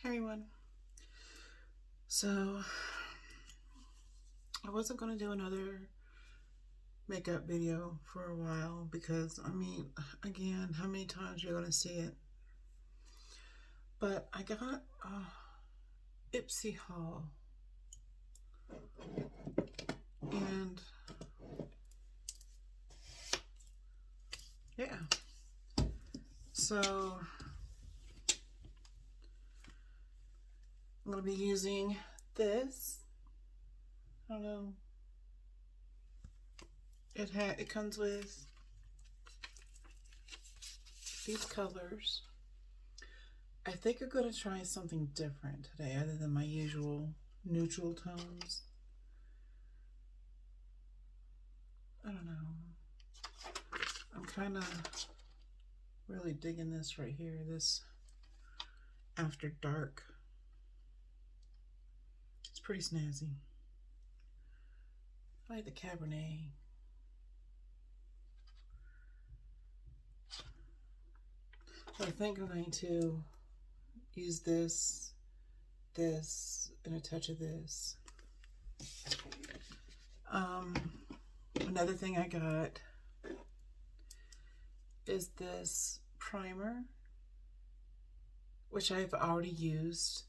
everyone. So I wasn't going to do another makeup video for a while because, I mean, again, how many times are you going to see it? But I got a Ipsy haul. And yeah. So I'm going to be using this. I don't know. It comes with these colors. I think I'm going to try something different today other than my usual neutral tones. I don't know. I'm kind of really digging this right here, this After Dark. It's pretty snazzy. I like the Cabernet. So I think I'm going to use this, and a touch of this. Another thing I got is this primer, which I've already used.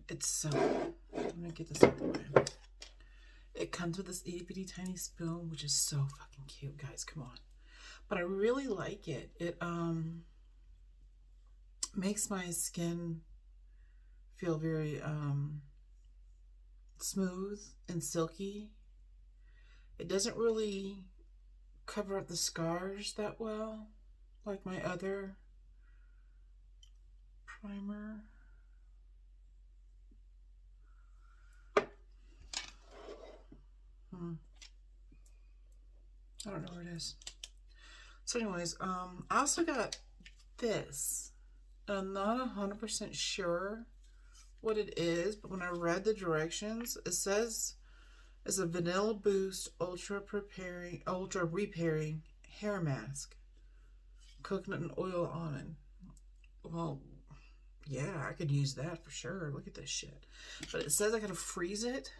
It's so, I'm gonna get this out the way. It comes with this itty bitty tiny spoon, which is so fucking cute, guys, come on. But I really like it. It makes my skin feel very smooth and silky. It doesn't really cover up the scars that well, like my other primer. I don't know where it is. So anyways, I also got this. I'm not 100% sure what it is, but when I read the directions, it says it's a Vanilla Boost Ultra Repairing Hair Mask. Coconut and oil almond. Well, yeah, I could use that for sure. Look at this shit. But it says I gotta freeze it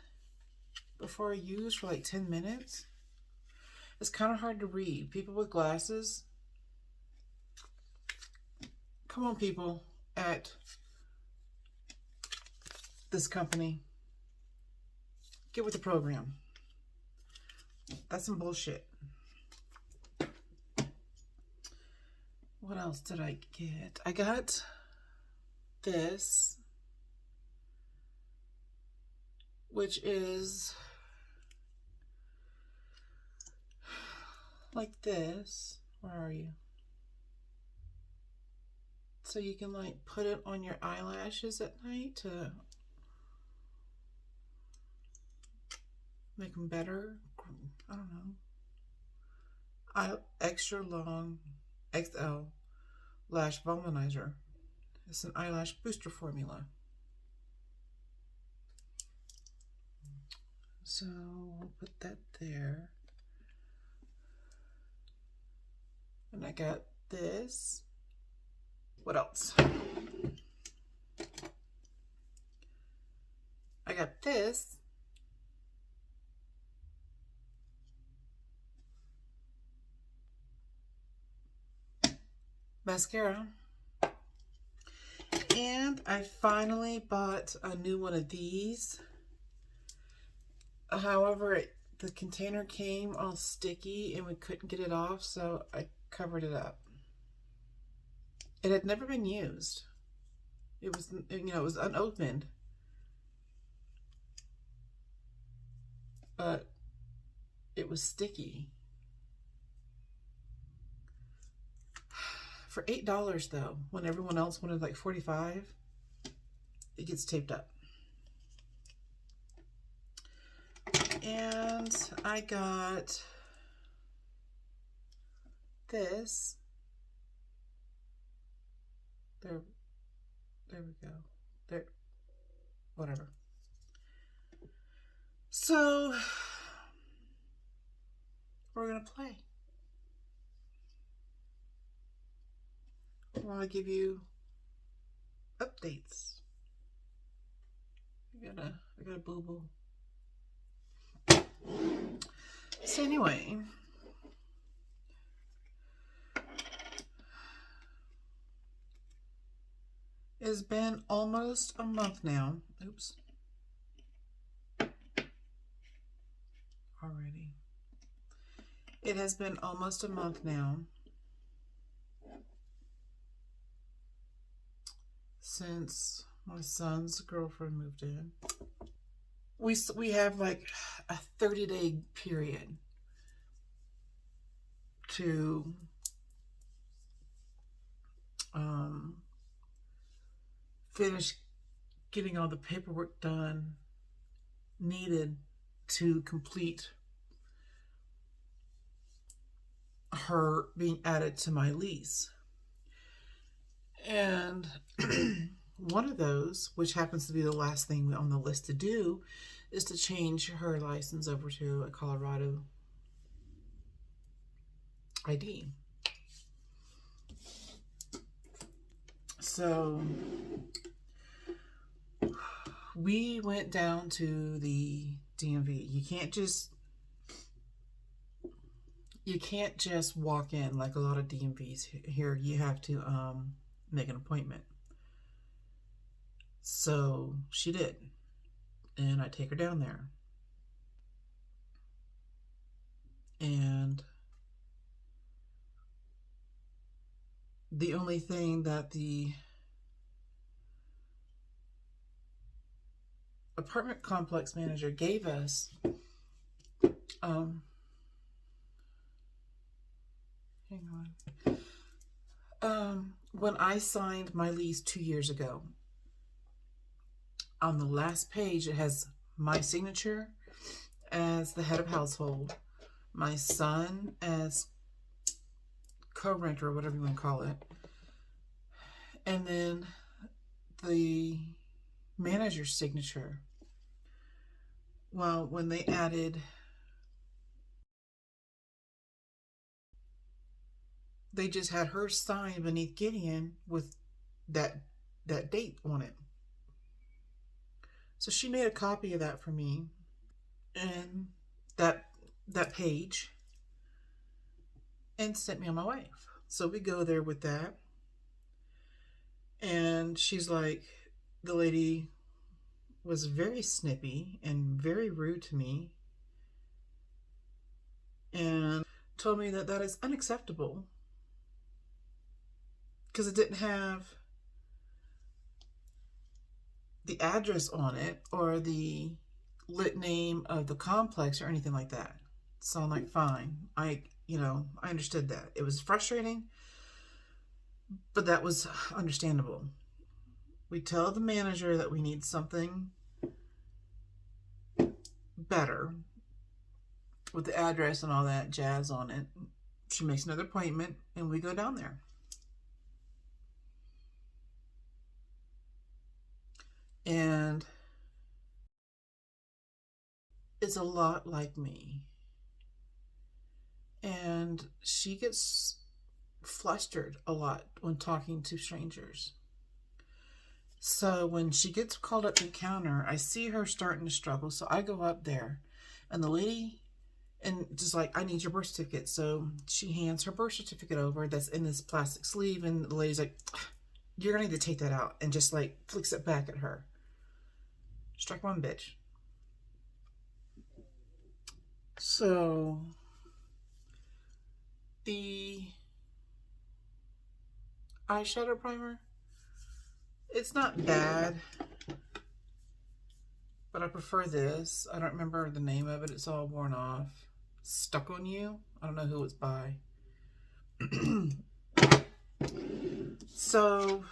before I use for like 10 minutes. It's kind of hard to read. People with glasses. Come on, people at this company. Get with the program. That's some bullshit. What else did I get? I got this, which is like this. Where are you? So you can like put it on your eyelashes at night to make them better. I don't know. Extra long XL lash voluminizer. It's an eyelash booster formula. So we'll put that there. And I got this. What else? I got this. Mascara. And I finally bought a new one of these. However, the container came all sticky and we couldn't get it off, so I covered it up. It had never been used. It was, you know, it was unopened. But it was sticky. For $8 though, when everyone else wanted like $45, it gets taped up. And I got this. There we go. There, whatever. So we're gonna play. I want to give you updates I got a boo-boo. So anyway, it's been almost a month now. Oops. Already. It has been almost a month now since my son's girlfriend moved in. We have like a 30-day period to finish getting all the paperwork done needed to complete her being added to my lease. And one of those, which happens to be the last thing on the list to do, is to change her license over to a Colorado ID. So we went down to the DMV. You can't just walk in like a lot of DMVs here. You have to make an appointment. So she did, and I take her down there, and the only thing that the apartment complex manager gave us, hang on, when I signed my lease 2 years ago, on the last page it has my signature as the head of household, my son as co-renter, or whatever you want to call it, and then the manager's signature. Well, when they added, they just had her sign beneath Gideon with that date on it. So she made a copy of that for me, and that page, and sent me on my way. So we go there with that, and she's like, the lady was very snippy and very rude to me, and told me that is unacceptable because it didn't have the address on it or the lit name of the complex or anything like that. So I'm like, fine. I understood that. It was frustrating, but that was understandable. We tell the manager that we need something better with the address and all that jazz on it. She makes another appointment, and we go down there. And it's a lot like me. And she gets flustered a lot when talking to strangers. So when she gets called up to the counter, I see her starting to struggle. So I go up there, and the lady, and just like, I need your birth certificate. So she hands her birth certificate over that's in this plastic sleeve, and the lady's like, you're gonna need to take that out, and just like flicks it back at her. Strike one, bitch. So the eyeshadow primer, it's not bad, but I prefer this. I don't remember the name of it. It's all worn off. Stuck on You. I don't know who it's by. So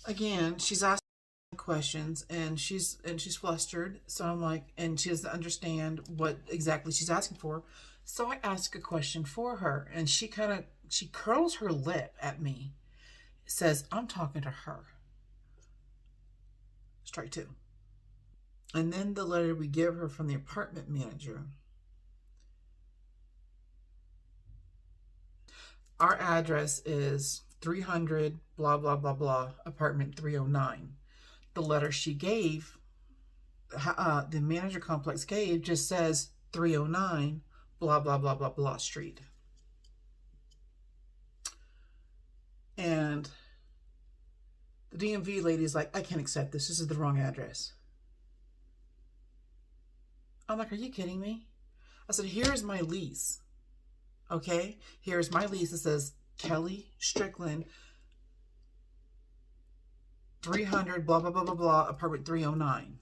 again, she's asking questions, and she's flustered. So I'm like, and she doesn't understand what exactly she's asking for. So I ask a question for her, and she curls her lip at me, says, I'm talking to her. Strike two. And then the letter we give her from the apartment manager. Our address is 300 blah blah blah blah, apartment 309. the letter she gave, the manager complex gave, just says 309 blah blah blah blah blah street. And the DMV lady's like, I can't accept this. This is the wrong address. I'm like, are you kidding me? I said, here's my lease. Okay? Here's my lease. It says Kelly Strickland, 300, blah, blah, blah, blah, blah, apartment 309.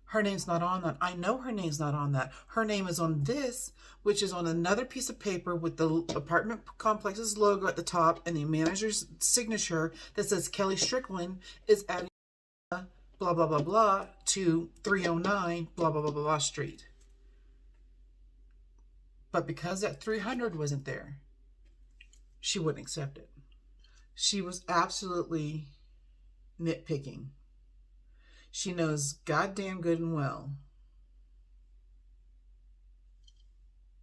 Her name's not on that. I know her name's not on that. Her name is on this, which is on another piece of paper with the apartment complex's logo at the top and the manager's signature that says Kelly Strickland is adding blah, blah, blah, blah to 309, blah, blah, blah, blah, blah street. But because that 300 wasn't there, she wouldn't accept it. She was absolutely nitpicking. She knows goddamn good and well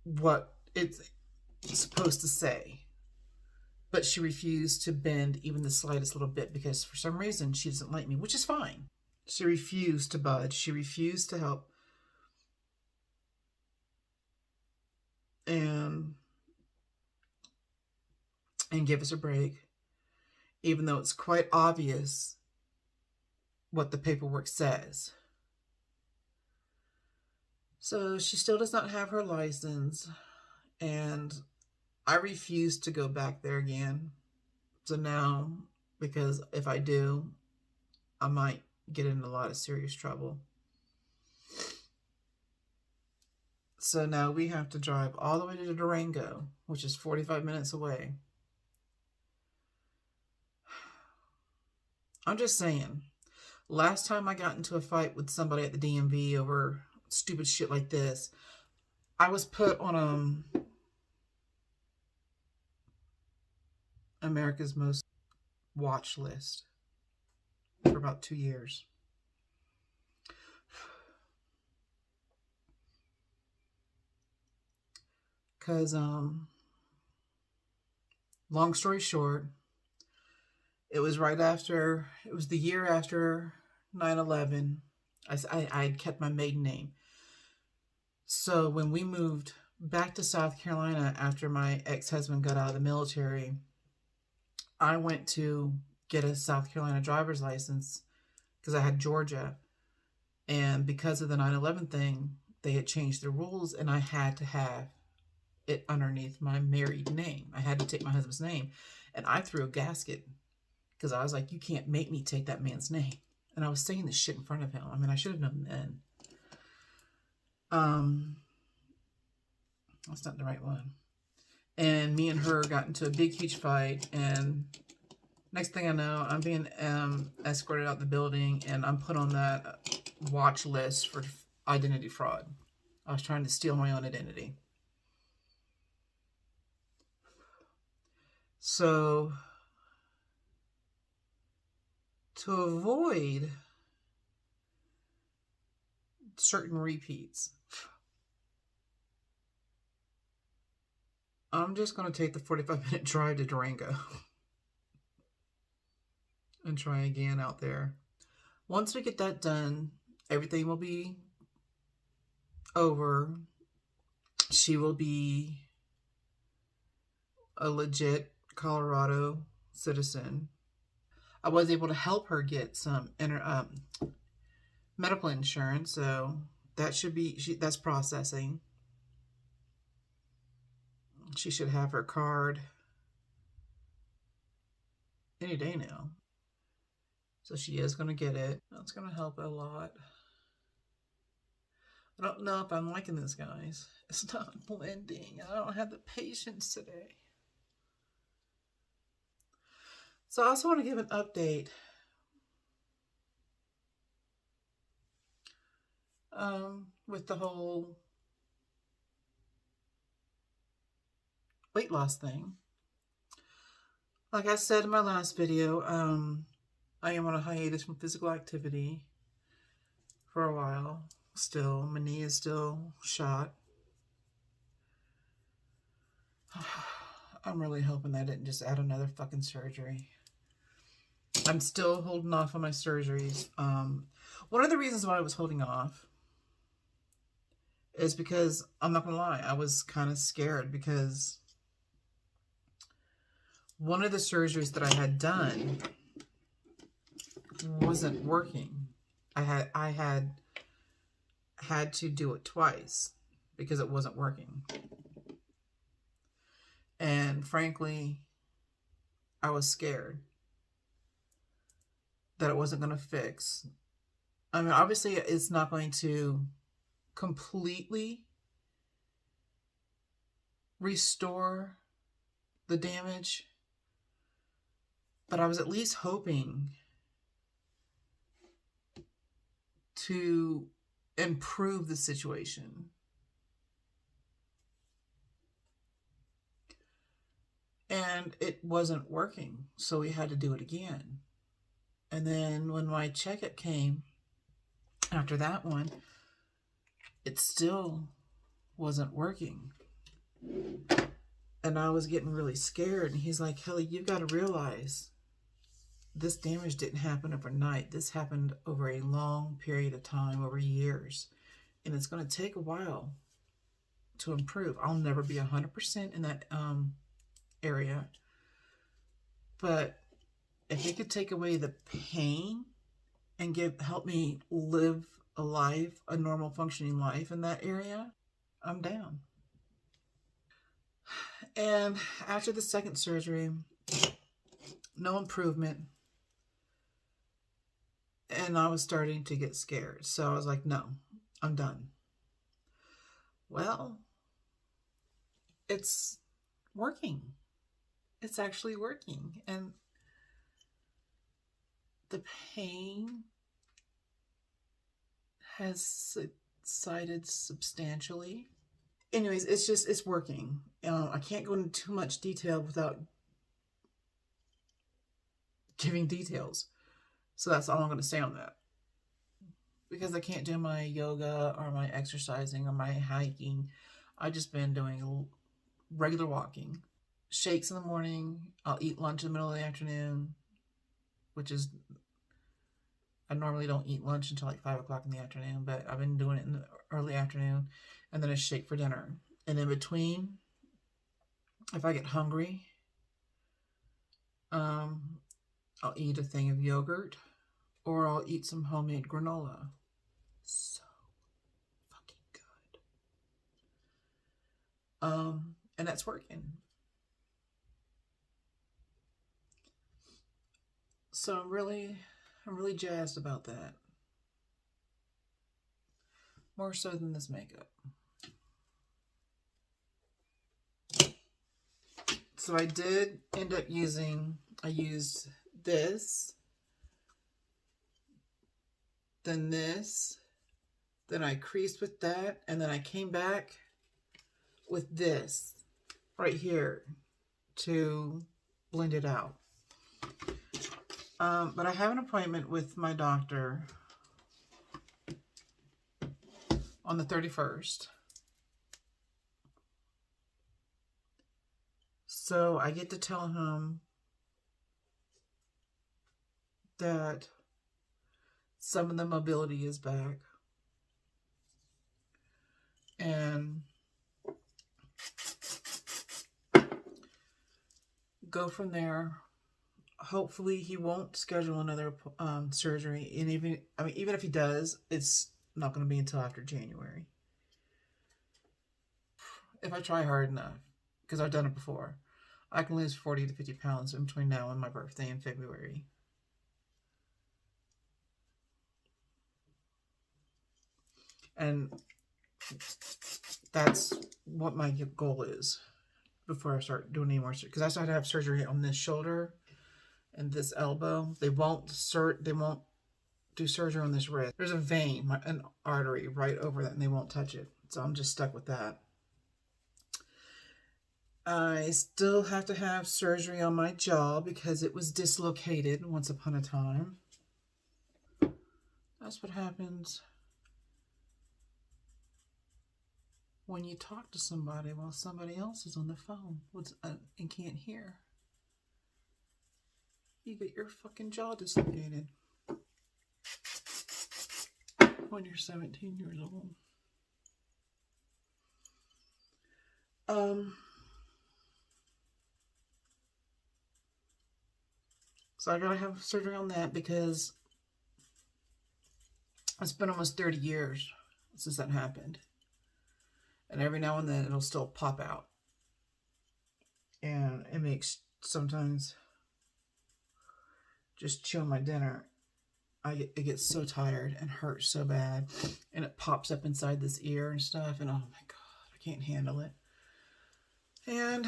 what it's supposed to say. But she refused to bend even the slightest little bit because for some reason she doesn't like me, which is fine. She refused to budge. She refused to help. And give us a break, even though it's quite obvious what the paperwork says. So she still does not have her license, and I refuse to go back there again. So now, because if I do, I might get in a lot of serious trouble. So now we have to drive all the way to Durango, which is 45 minutes away. I'm just saying, last time I got into a fight with somebody at the DMV over stupid shit like this, I was put on America's Most Watch list for about 2 years. Because, long story short, it was the year after 9/11. I had kept my maiden name. So when we moved back to South Carolina after my ex-husband got out of the military, I went to get a South Carolina driver's license because I had Georgia. And because of the 9/11 thing, they had changed the rules and I had to have it underneath my married name. I had to take my husband's name. And I threw a gasket because I was like, you can't make me take that man's name. And I was saying this shit in front of him. I mean, I should have known then. That's not the right one. And me and her got into a big, huge fight. And next thing I know, I'm being escorted out the building. And I'm put on that watch list for identity fraud. I was trying to steal my own identity. So, to avoid certain repeats, I'm just going to take the 45-minute drive to Durango and try again out there. Once we get that done, everything will be over. She will be a legit Colorado citizen. I was able to help her get some medical insurance, so that should be, that's processing. She should have her card any day now. So she is going to get it. That's going to help a lot. I don't know if I'm liking this, guys. It's not blending. I don't have the patience today. So I also want to give an update. With the whole weight loss thing. Like I said in my last video, I am on a hiatus from physical activity for a while. Still, my knee is still shot. I'm really hoping that I didn't just add another fucking surgery. I'm still holding off on my surgeries. One of the reasons why I was holding off is because, I'm not gonna lie, I was kind of scared because one of the surgeries that I had done wasn't working. I had to do it twice because it wasn't working. And frankly, I was scared that it wasn't going to fix. I mean, obviously, it's not going to completely restore the damage, but I was at least hoping to improve the situation. And it wasn't working, so we had to do it again. And then when my checkup came after that one, it still wasn't working. And I was getting really scared. And he's like, Kelly, you've got to realize this damage didn't happen overnight. This happened over a long period of time, over years. And it's going to take a while to improve. I'll never be 100% in that area. But if he could take away the pain and help me live a life, a normal functioning life in that area, I'm down. And after the second surgery, no improvement. And I was starting to get scared. So I was like, no, I'm done. Well, it's working. It's actually working. And the pain has subsided substantially. Anyways, it's working. I can't go into too much detail without giving details. So that's all I'm going to say on that. Because I can't do my yoga or my exercising or my hiking. I've just been doing regular walking. Shakes in the morning. I'll eat lunch in the middle of the afternoon, which is, I normally don't eat lunch until like 5 o'clock in the afternoon, but I've been doing it in the early afternoon, and then a shake for dinner. And in between, if I get hungry, I'll eat a thing of yogurt, or I'll eat some homemade granola. So fucking good. And that's working. So I'm really jazzed about that. More so than this makeup. So I did end up I used this, then this, then I creased with that, and then I came back with this right here to blend it out. But I have an appointment with my doctor on the 31st. So I get to tell him that some of the mobility is back. And go from there. Hopefully he won't schedule another surgery. And even if he does, it's not going to be until after January. If I try hard enough, because I've done it before, I can lose 40 to 50 pounds in between now and my birthday in February. And that's what my goal is before I start doing any more surgery. Because I still have to have surgery on this shoulder and this elbow. They won't do surgery on this wrist. There's a vein, an artery right over that, and they won't touch it. So I'm just stuck with that. I still have to have surgery on my jaw because it was dislocated once upon a time. That's what happens when you talk to somebody while somebody else is on the phone and can't hear. you get your fucking jaw dislocated when you're 17 years old. So I gotta have surgery on that because it's been almost 30 years since that happened. And every now and then it'll still pop out. And it makes sometimes just chewing my dinner, it gets so tired and hurts so bad. And it pops up inside this ear and stuff. And oh my God, I can't handle it. And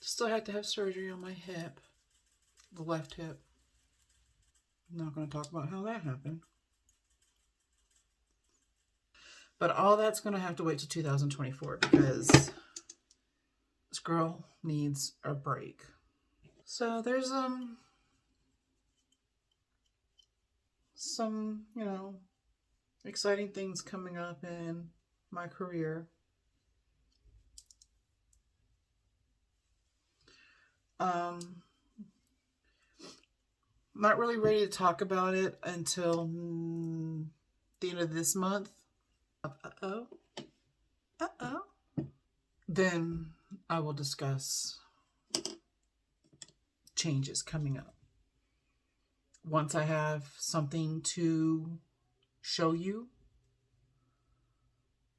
still had to have surgery on my hip, the left hip. I'm not going to talk about how that happened. But all that's going to have to wait till 2024 because this girl needs a break. So there's some, exciting things coming up in my career. Not really ready to talk about it until the end of this month. Then I will discuss changes coming up. Once I have something to show you,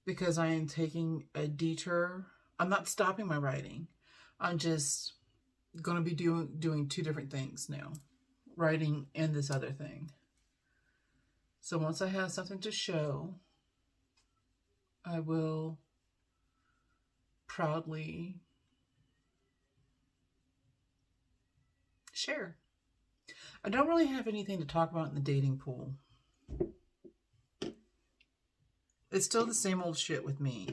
because I am taking a detour. I'm not stopping my writing. I'm just going to be doing two different things now. Writing and this other thing. So once I have something to show, I will proudly share. I don't really have anything to talk about in the dating pool. It's still the same old shit with me,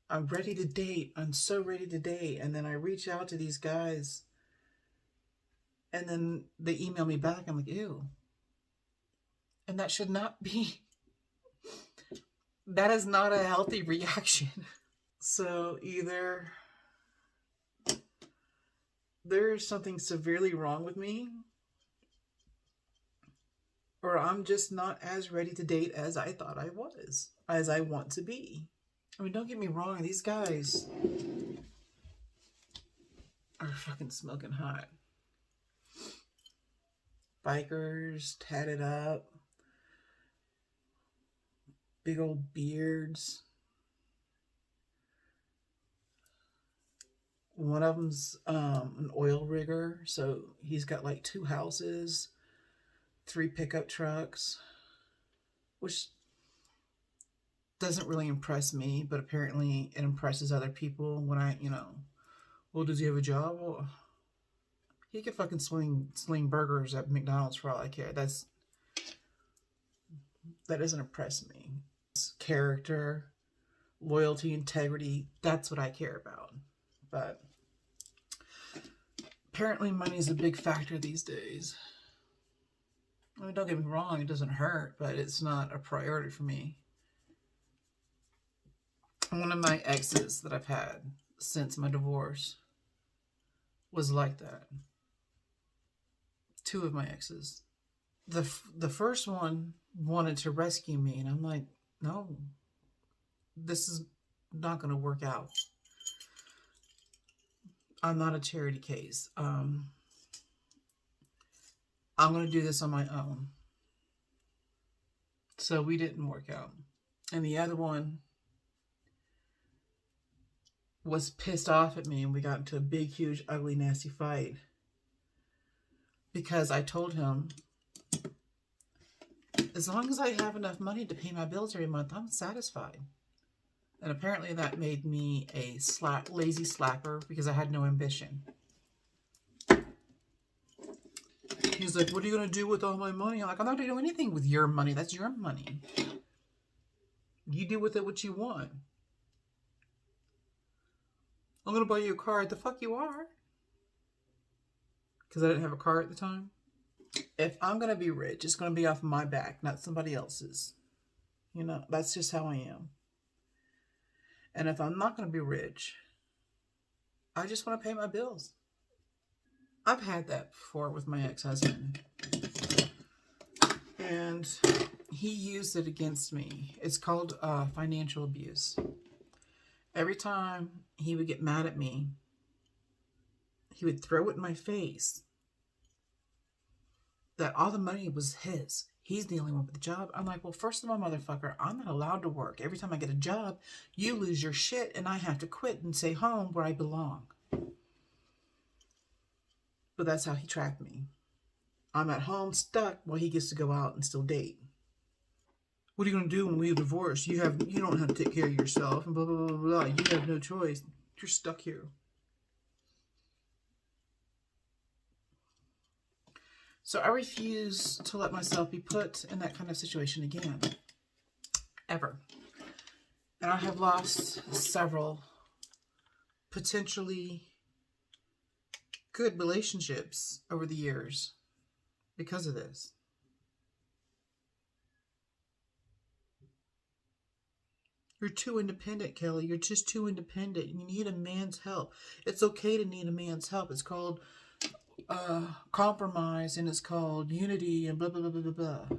I'm ready to date. I'm so ready to date. And then I reach out to these guys and then they email me back. I'm like, ew. And that should not be, that is not a healthy reaction. So either there's something severely wrong with me, or I'm just not as ready to date as I thought I was, as I want to be. I mean, don't get me wrong, these guys are fucking smoking hot. Bikers, tatted up, big old beards. One of them's an oil rigger, so he's got like 2 houses, 3 pickup trucks, which doesn't really impress me, but apparently it impresses other people when well, does he have a job? Well, he could fucking sling burgers at McDonald's for all I care. That doesn't impress me. Character, loyalty, integrity, that's what I care about. But apparently money's a big factor these days. I mean, don't get me wrong, it doesn't hurt, but it's not a priority for me. One of my exes that I've had since my divorce was like that. 2 of my exes. The first one wanted to rescue me, and I'm like, no, this is not going to work out. I'm not a charity case. I'm going to do this on my own. So we didn't work out. And the other one was pissed off at me, and we got into a big, huge, ugly, nasty fight. Because I told him, as long as I have enough money to pay my bills every month, I'm satisfied. And apparently that made me a lazy slapper because I had no ambition. He's like, what are you going to do with all my money? I'm like, I'm not going to do anything with your money. That's your money. You do with it what you want. I'm going to buy you a car. The fuck you are. Because I didn't have a car at the time. If I'm going to be rich, it's going to be off my back, not somebody else's. You know, that's just how I am. And if I'm not going to be rich, I just want to pay my bills. I've had that before with my ex-husband. And he used it against me. It's called financial abuse. Every time he would get mad at me, he would throw it in my face that all the money was his. He's the only one with the job. I'm like, well, first of all, motherfucker, I'm not allowed to work. Every time I get a job, you lose your shit and I have to quit and stay home where I belong. But that's how he tracked me. I'm at home stuck while he gets to go out and still date. What are you going to do when we divorce? You don't have to take care of yourself and blah, blah, blah, blah. You have no choice. You're stuck here. So I refuse to let myself be put in that kind of situation again. Ever. And I have lost several potentially good relationships over the years because of this. You're too independent, Kelly. You're just too independent. You need a man's help. It's okay to need a man's help. It's called compromise, and it's called unity, and blah, blah, blah, blah, blah, blah.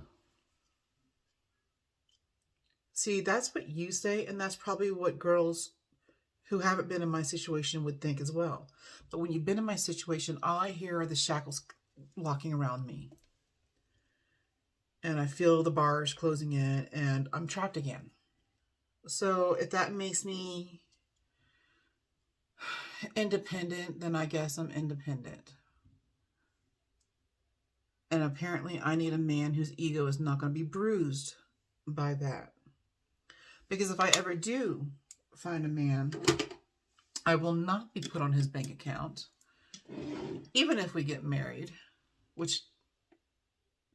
See, that's what you say, and that's probably what girls who haven't been in my situation would think as well. But when you've been in my situation, all I hear are the shackles locking around me. And I feel the bars closing in, and I'm trapped again. So if that makes me independent, then I guess I'm independent. And apparently I need a man whose ego is not going to be bruised by that. Because if I ever do find a man, I will not be put on his bank account. Even if we get married, which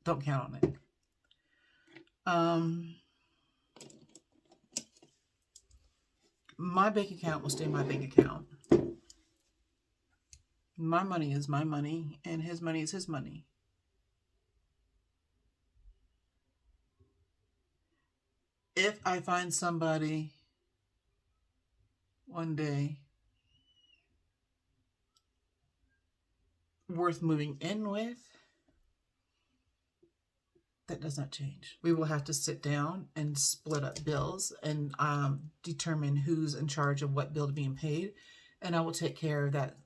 don't count on it. My bank account will stay my bank account. My money is my money, and his money is his money. If I find somebody one day worth moving in with, that does not change. We will have to sit down and split up bills and determine who's in charge of what bill being paid, and I will take care of that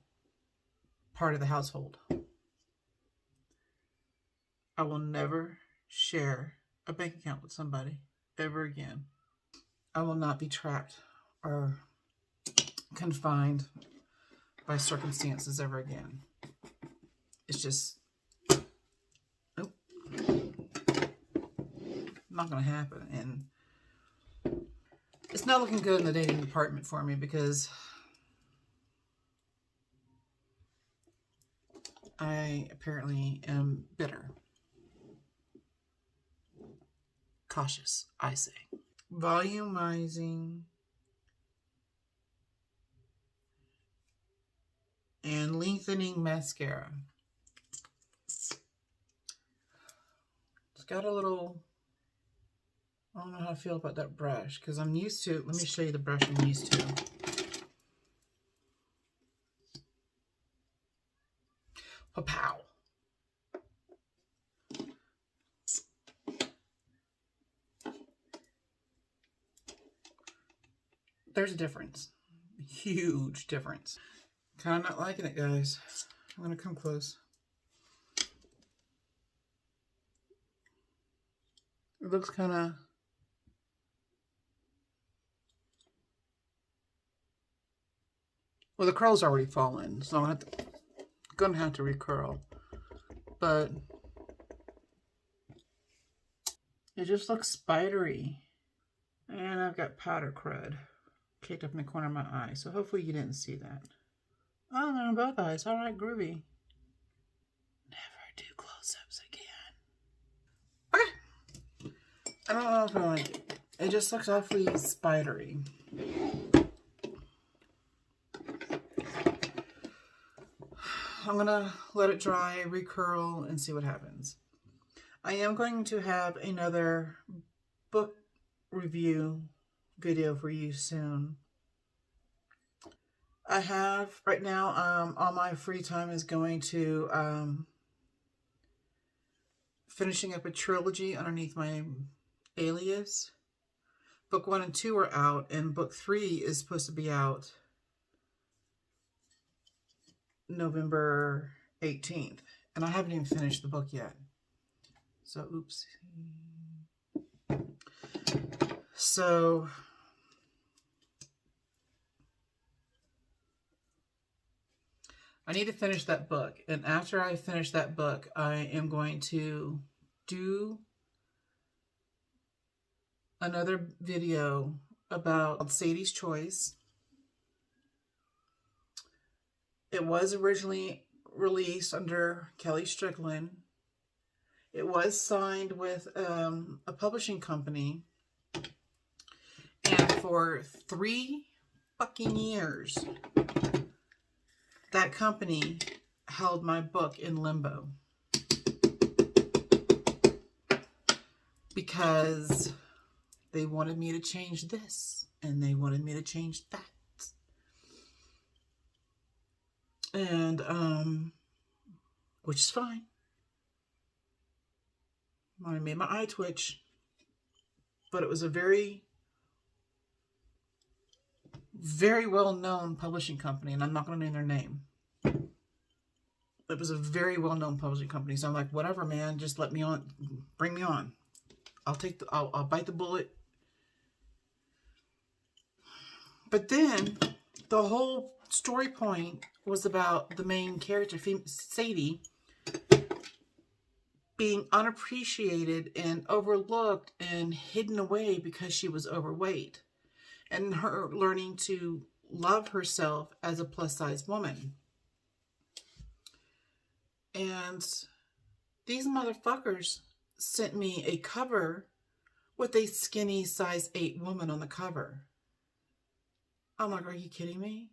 part of the household. I will never share a bank account with somebody ever again. I will not be trapped or confined by circumstances ever again. It's just, nope, not going to happen. And it's not looking good in the dating department for me because I apparently am bitter. Cautious, I say. Volumizing and lengthening mascara. It's got a little, I don't know how I feel about that brush because I'm used to, let me show you the brush I'm used to. Pow. There's a difference. Huge difference. Kind of not liking it, guys. I'm going to come close. It looks kind of... Well, the curl's already fallen, so I'm going to have to recurl. But it just looks spidery. And I've got powder crud caked up in the corner of my eye, so hopefully you didn't see that. Oh, they're in both eyes. All right, groovy. Never do close-ups again. Okay. I don't know if I like it. It just looks awfully spidery. I'm going to let it dry, recurl, and see what happens. I am going to have another book review video for you soon. I have right now, all my free time is going to finishing up a trilogy underneath my alias. Book 1 and 2 are out, and book 3 is supposed to be out November 18th. And I haven't even finished the book yet. So, oops. So, I need to finish that book. And after I finish that book, I am going to do another video about Sadie's Choice. It was originally released under Kelly Strickland. It was signed with a publishing company. And for 3 fucking years, that company held my book in limbo. Because they wanted me to change this, and they wanted me to change that. And, which is fine. I made my eye twitch. But it was a very, very well-known publishing company, and I'm not going to name their name. It was a very well-known publishing company, so I'm like, whatever, man, just let me on, bring me on. I'll bite the bullet. But then, the whole story point was about the main character, Sadie, being unappreciated and overlooked and hidden away because she was overweight. And her learning to love herself as a plus-size woman. And these motherfuckers sent me a cover with a skinny size 8 woman on the cover. I'm like, are you kidding me?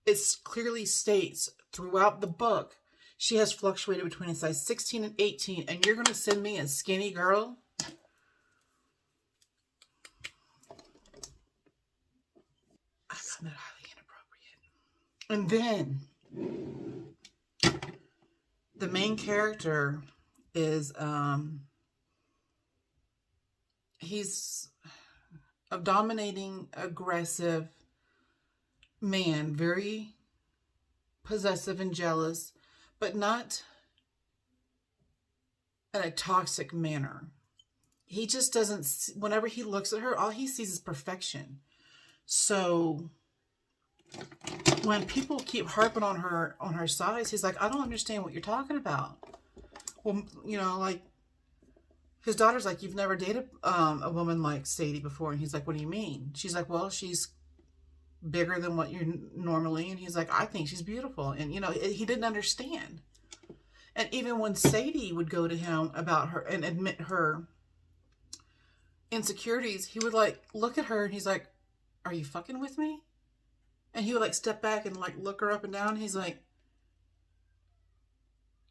It clearly states throughout the book she has fluctuated between a size 16 and 18, and you're going to send me a skinny girl? I found that highly inappropriate. And then the main character is he's a dominating, aggressive man, very possessive and jealous, but not in a toxic manner. He just doesn't, whenever he looks at her, all he sees is perfection. So when people keep harping on her size, he's like, I don't understand what you're talking about. Well, you know, like, his daughter's like, you've never dated a woman like Sadie before. And he's like, what do you mean? She's like, well, she's bigger than what you're normally. And he's like, I think she's beautiful. And, you know, he didn't understand. And even when Sadie would go to him about her and admit her insecurities, he would like look at her and he's like, are you fucking with me? And he would like step back and like look her up and down. He's like,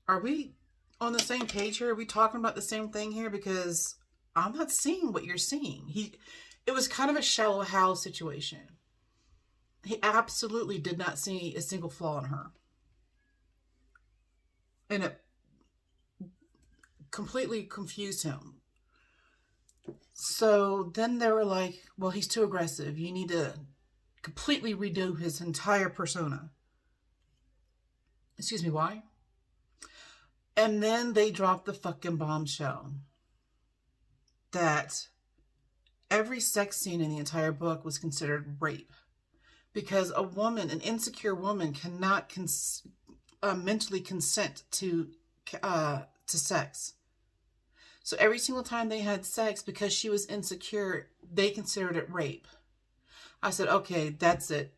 are we on the same page here? Are we talking about the same thing here? Because I'm not seeing what you're seeing. It was kind of a shallow Hal situation. He absolutely did not see a single flaw in her. And it completely confused him. So then they were like, well, he's too aggressive. You need to completely redo his entire persona. Excuse me, why? And then they dropped the fucking bombshell that every sex scene in the entire book was considered rape. Because a woman, an insecure woman, cannot mentally consent to sex. So every single time they had sex, because she was insecure, they considered it rape. I said, okay, that's it.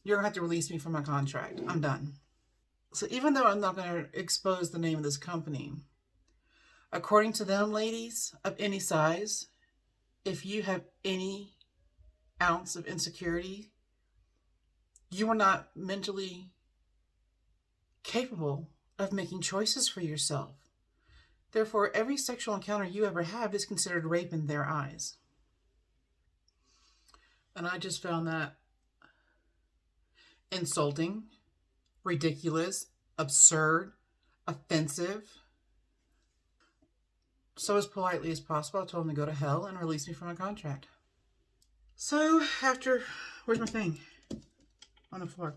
You're going to have to release me from my contract. I'm done. So even though I'm not going to expose the name of this company, according to them, ladies of any size, if you have any ounce of insecurity, you are not mentally capable of making choices for yourself. Therefore, every sexual encounter you ever have is considered rape in their eyes. And I just found that insulting, ridiculous, absurd, offensive. So as politely as possible, I told him to go to hell and release me from a contract. So where's my thing? On the floor.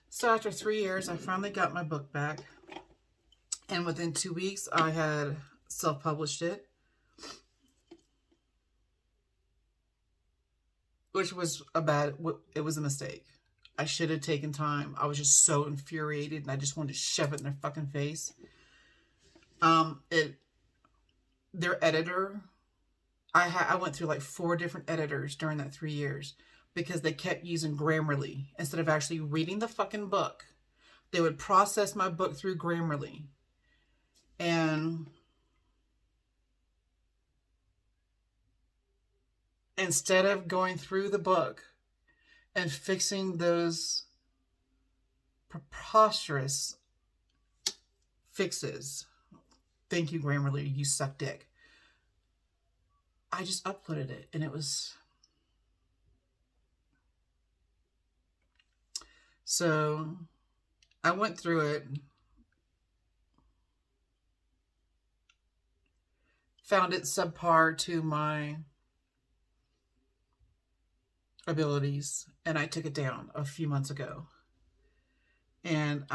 So after 3 years, I finally got my book back. And within 2 weeks, I had self-published it. Which was it was a mistake. I should have taken time. I was just so infuriated and I just wanted to shove it in their fucking face. Their editor, I went through like 4 different editors during that 3 years because they kept using Grammarly instead of actually reading the fucking book. They would process my book through Grammarly. And instead of going through the book and fixing those preposterous fixes, thank you, Grammarly, you suck dick, I just uploaded it, and it was... So I went through it, found it subpar to my abilities, and I took it down a few months ago. And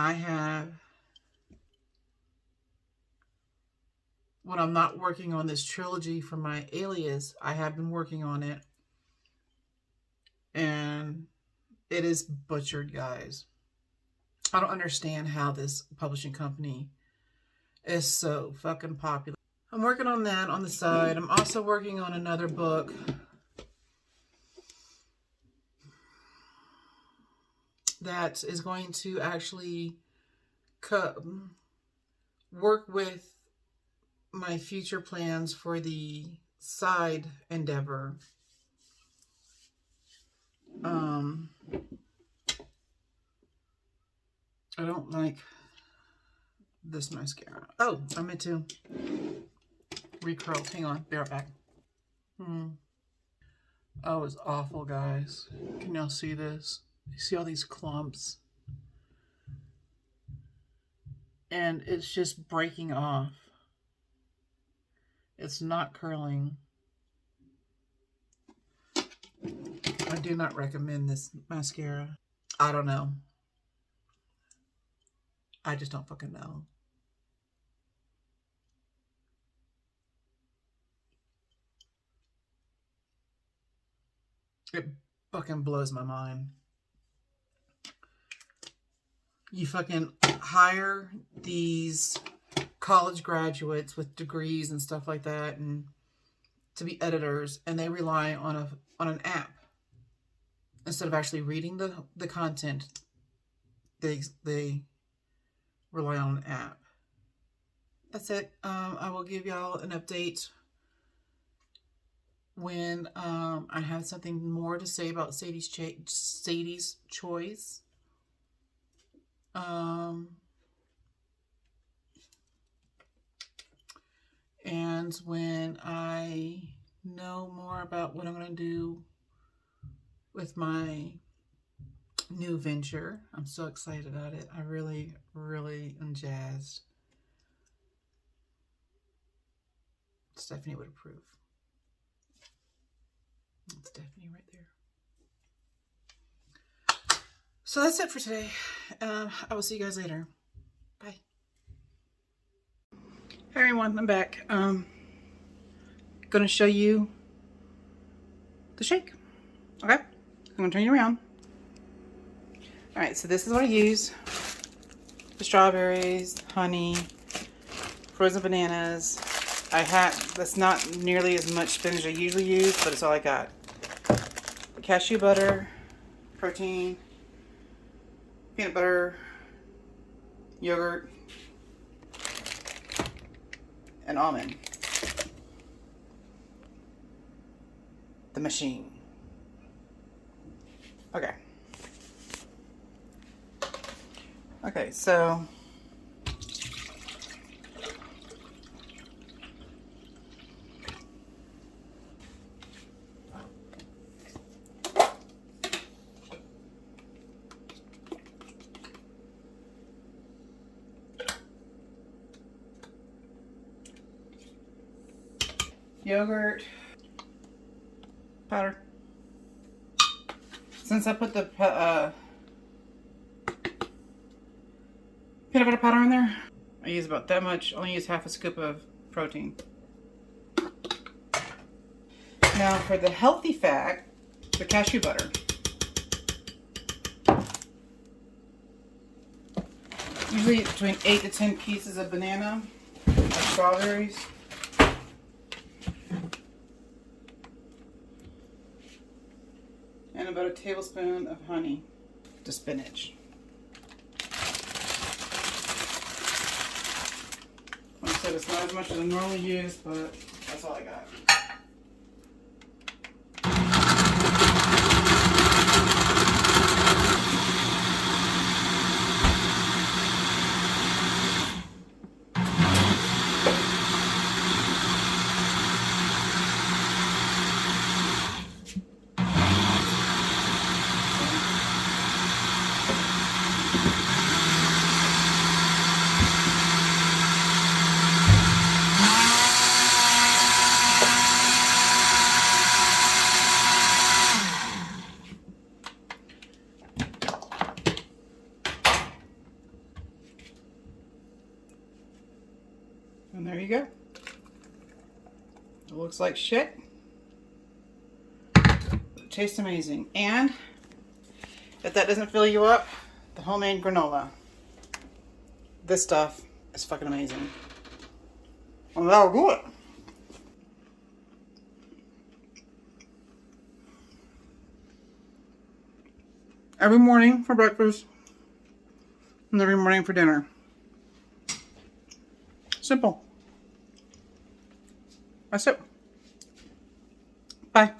when I'm not working on this trilogy for my alias, I have been working on it. And it is butchered, guys. I don't understand how this publishing company is so fucking popular. I'm working on that on the side. I'm also working on another book that is going to actually work with my future plans for the side endeavor. I don't like this mascara. Oh, I meant to recurl. Hang on, be right back. Oh, it's awful, guys. Can y'all see this? You see all these clumps? And it's just breaking off. It's not curling. I do not recommend this mascara. I don't know. I just don't fucking know. It fucking blows my mind. You fucking hire these college graduates with degrees and stuff like that and to be editors, and they rely on an app instead of actually reading the content. They rely on an app. That's it. I will give y'all an update when I have something more to say about Sadie's Choice. And when I know more about what I'm going to do with my new venture. I'm so excited about it. I really, really am jazzed. Stephanie would approve. That's Stephanie right there. So that's it for today. I will see you guys later. Bye. Hey everyone, I'm back. Gonna show you the shake. Okay, I'm gonna turn you around. All right, so this is what I use: the strawberries, honey, frozen bananas. That's not nearly as much spinach I usually use, but it's all I got. Cashew butter, protein, peanut butter, yogurt, and almond. The machine. Okay. Okay, so yogurt, powder. Since I put the peanut butter powder in there, I use about that much. Only use half a scoop of protein. Now for the healthy fat, the cashew butter. Usually between 8 to 10 pieces of banana or strawberries. And about a tablespoon of honey to spinach. Like I said, it's not as much as I normally use, but that's all I got. And there you go. It looks like shit. It tastes amazing. And if that doesn't fill you up, the homemade granola. This stuff is fucking amazing. Well, that'll do it. Every morning for breakfast and every morning for dinner. Simple. That's it. Bye.